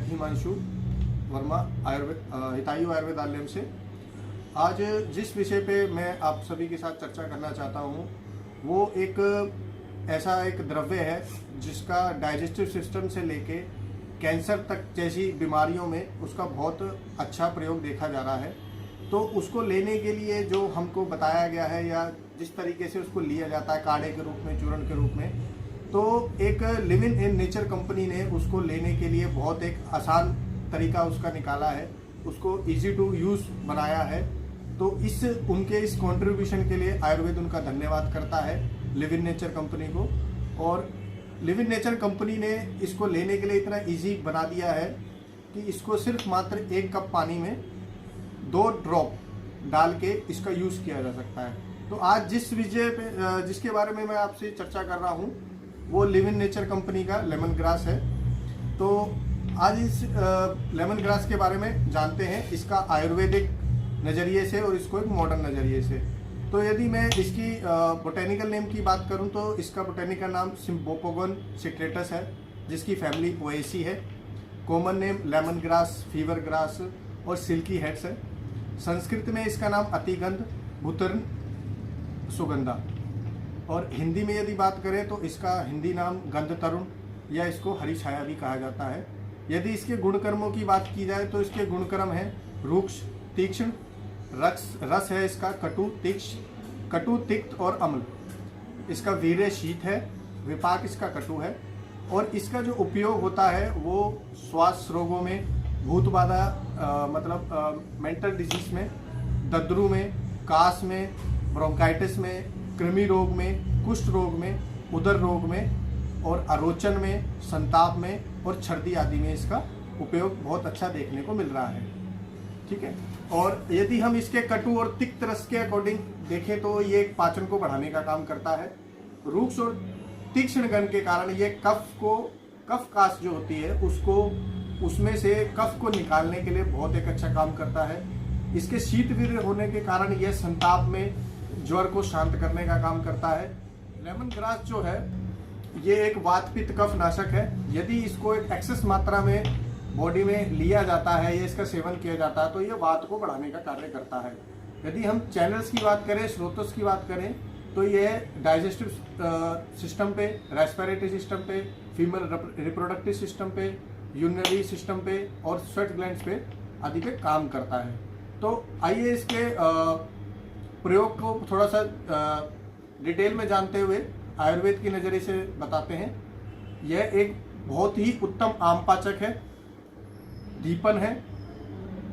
हिमांशु वर्मा हितायु आयुर्वेदालय से। आज जिस विषय पे मैं आप सभी के साथ चर्चा करना चाहता हूँ वो एक ऐसा एक द्रव्य है जिसका डाइजेस्टिव सिस्टम से लेके कैंसर तक जैसी बीमारियों में उसका बहुत अच्छा प्रयोग देखा जा रहा है। तो उसको लेने के लिए जो हमको बताया गया है या जिस तरीके से उसको लिया जाता है काढ़े के रूप में, चूर्ण के रूप में, तो एक लिविन इन नेचर कंपनी ने उसको लेने के लिए बहुत एक आसान तरीका उसका निकाला है, उसको इजी टू यूज़ बनाया है। तो उनके इस कंट्रीब्यूशन के लिए आयुर्वेद उनका धन्यवाद करता है लिविन नेचर कंपनी को। और लिविन नेचर कंपनी ने इसको लेने के लिए इतना इजी बना दिया है कि इसको सिर्फ मात्र 1 कप पानी में 2 ड्रॉप डाल के इसका यूज़ किया जा सकता है। तो आज जिस विषय पे जिसके बारे में मैं आपसे चर्चा कर रहा हूँ वो लिविन नेचर कंपनी का लेमन ग्रास है। तो आज इस लेमन ग्रास के बारे में जानते हैं, इसका आयुर्वेदिक नज़रिए से और इसको एक मॉडर्न नज़रिए से। तो यदि मैं इसकी बोटेनिकल नेम की बात करूं तो इसका बोटेनिकल नाम सिम्बोपोगन सिट्रेटस है, जिसकी फैमिली पोएसी है। Common name lemon grass, fever grass और सिल्की हेड्स है। संस्कृत में इसका नाम अतिगंध, भूतर्ण, सुगंधा। और हिंदी में यदि बात करें तो इसका हिंदी नाम गंध तरुण या इसको हरी छाया भी कहा जाता है। यदि इसके गुणकर्मों की बात की जाए तो इसके गुणकर्म हैं रूक्ष, तीक्ष्ण, रस है इसका कटु, तिक्त और अम्ल। इसका वीर्य शीत है, विपाक इसका कटु है। और इसका जो उपयोग होता है वो श्वास रोगों में, भूत बाधा मेंटल डिजीज में, दद्रू में, कास में, ब्रोंकाइटिस में, कृमि रोग में, कुष्ठ रोग में, उदर रोग में और आरोचन में, संताप में और छर्दी आदि में इसका उपयोग बहुत अच्छा देखने को मिल रहा है। ठीक है। और यदि हम इसके कटु और तिक्त रस के अकॉर्डिंग देखें तो ये पाचन को बढ़ाने का काम करता है। रूक्ष और तीक्ष्ण गण के कारण ये कफ कास जो होती है उसमें से कफ को निकालने के लिए बहुत एक अच्छा काम करता है। इसके शीत वीर्य होने के कारण यह संताप में ज्वर को शांत करने का काम करता है। लेमन ग्रास जो है ये एक वात पित्त कफ नाशक है। यदि इसको एक एक्सेस मात्रा में बॉडी में लिया जाता है या इसका सेवन किया जाता है तो ये वात को बढ़ाने का कार्य करता है। यदि हम चैनल्स की बात करें, स्रोतों की बात करें तो ये डाइजेस्टिव सिस्टम पे, रेस्पिरेटरी सिस्टम पे, फीमेल रिप्रोडक्टिव सिस्टम पे, यूरिनरी सिस्टम पे और स्वेट ग्लैंड्स पे आदि पे काम करता है। तो आइए इसके प्रयोग को थोड़ा सा डिटेल में जानते हुए आयुर्वेद की नज़रिए से बताते हैं। यह एक बहुत ही उत्तम आमपाचक है, दीपन है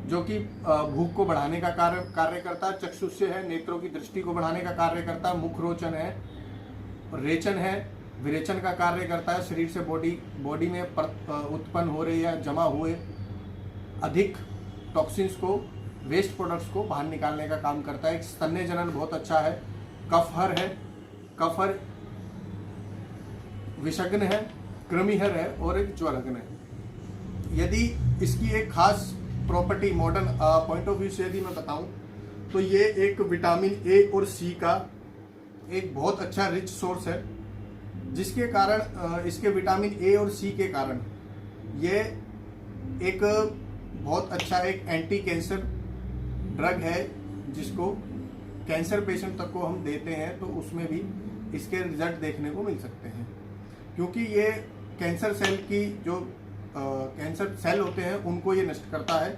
जो कि भूख को बढ़ाने का कार्य करता है, चक्षुष्य है, नेत्रों की दृष्टि को बढ़ाने का कार्य करता है, मुख रोचन है, रेचन है, विरेचन का कार्य करता है, शरीर से बॉडी में उत्पन्न हो रहे या जमा हुए अधिक टॉक्सिन्स को, वेस्ट प्रोडक्ट्स को बाहर निकालने का काम करता है। स्तन्य जनन बहुत अच्छा है, कफहर है, कफहर विषग्न है, कृमिहर है और एक ज्वरग्न है। यदि इसकी एक खास property modern point of view से यदि मैं बताऊं तो ये एक विटामिन ए और सी का एक बहुत अच्छा रिच सोर्स है, जिसके कारण इसके विटामिन ए और सी के कारण ये एक बहुत अच्छा एक एंटी कैंसर ड्रग है, जिसको कैंसर पेशेंट तक को हम देते हैं तो उसमें भी इसके रिजल्ट देखने को मिल सकते हैं। क्योंकि ये कैंसर सेल की जो कैंसर सेल होते हैं उनको ये नष्ट करता है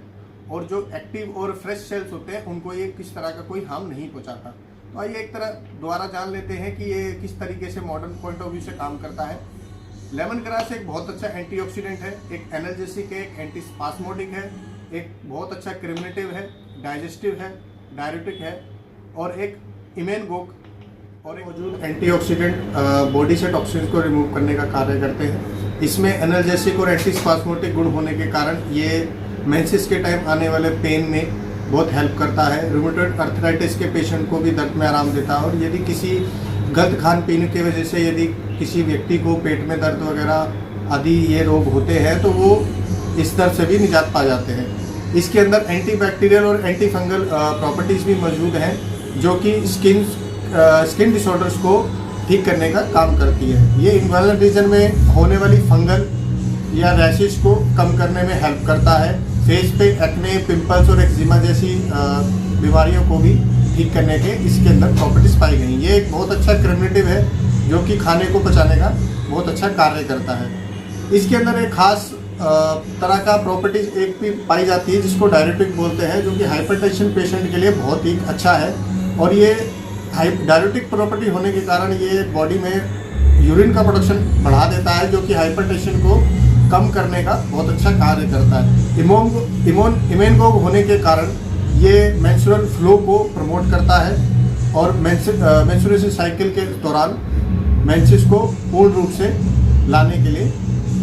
और जो एक्टिव और फ्रेश सेल्स होते हैं उनको ये किस तरह का कोई हार्म नहीं पहुंचाता। तो आइए एक तरह दोबारा जान लेते हैं कि ये किस तरीके से मॉडर्न पॉइंट ऑफ व्यू से काम करता है। लेमन ग्रास एक बहुत अच्छा एंटीऑक्सीडेंट है, एक एनर्जेसिक है, एक एंटी स्पास्मोडिक है, एक बहुत अच्छा क्रिमिनेटिव है, डाइजेस्टिव है, डायरेटिक है और एक इम्यूनोगोग और एक मौजूद एंटीऑक्सीडेंट बॉडी से टॉक्सिन्स को रिमूव करने का कार्य करते हैं। इसमें एनर्जेसिक और एंटी स्पास्मोटिक गुण होने के कारण ये मेंसेस के टाइम आने वाले पेन में बहुत हेल्प करता है। रूमेटॉइड अर्थराइटिस के पेशेंट को भी दर्द में आराम देता है। और यदि किसी गलत खान पीने की वजह से यदि किसी व्यक्ति को पेट में दर्द वगैरह आदि ये रोग होते हैं तो वो इस दर्द से भी निजात पा जाते हैं। इसके अंदर एंटीबैक्टीरियल और एंटी फंगल प्रॉपर्टीज़ भी मौजूद हैं जो कि स्किन डिसऑर्डर्स को ठीक करने का काम करती है। ये इन्वॉल्व रीजन में होने वाली फंगल या रैशेस को कम करने में हेल्प करता है। फेस पे एक्ने, पिंपल्स और एक्जिमा जैसी बीमारियों को भी ठीक करने के इसके अंदर प्रॉपर्टीज पाई गई। ये एक बहुत अच्छा क्रिमिनेटिव है जो कि खाने को पचाने का बहुत अच्छा कार्य करता है। इसके अंदर एक खास तरह का प्रॉपर्टीज एक भी पाई जाती है जिसको डायरेटिक बोलते हैं, जो कि हाइपरटेंशन पेशेंट के लिए बहुत ही अच्छा है। और ये डायरेटिक प्रॉपर्टी होने के कारण ये बॉडी में यूरिन का प्रोडक्शन बढ़ा देता है, जो कि हाइपरटेंशन को कम करने का बहुत अच्छा कार्य करता है। इम्यूनोग होने के कारण ये मेंस्ट्रुअल फ्लो को प्रमोट करता है और मेंस्ट्रुएशन साइकिल के दौरान मेंसेस को पूर्ण रूप से लाने के लिए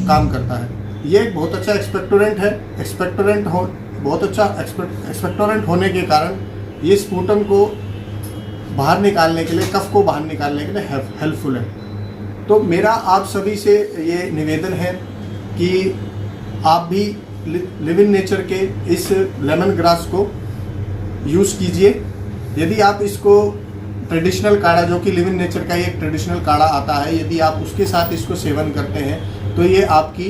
काम करता है। ये एक बहुत अच्छा एक्सपेक्टोरेंट है। बहुत अच्छा एक्सपेक्टोरेंट होने के कारण ये स्पूटम को बाहर निकालने के लिए, कफ को बाहर निकालने के लिए हेल्पफुल है। तो मेरा आप सभी से ये निवेदन है कि आप भी लिव इन नेचर के इस लेमन ग्रास को यूज़ कीजिए। यदि आप इसको ट्रेडिशनल काढ़ा, जो कि लिव इन नेचर का एक ट्रेडिशनल काढ़ा आता है, यदि आप उसके साथ इसको सेवन करते हैं तो ये आपकी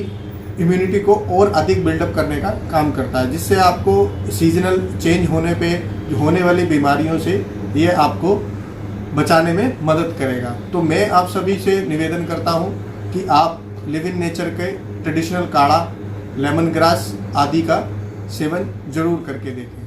इम्यूनिटी को और अधिक बिल्डअप करने का काम करता है, जिससे आपको सीजनल चेंज होने पे होने वाली बीमारियों से ये आपको बचाने में मदद करेगा। तो मैं आप सभी से निवेदन करता हूँ कि आप लिव इन नेचर के ट्रेडिशनल काढ़ा, लेमन ग्रास आदि का सेवन जरूर करके देखें।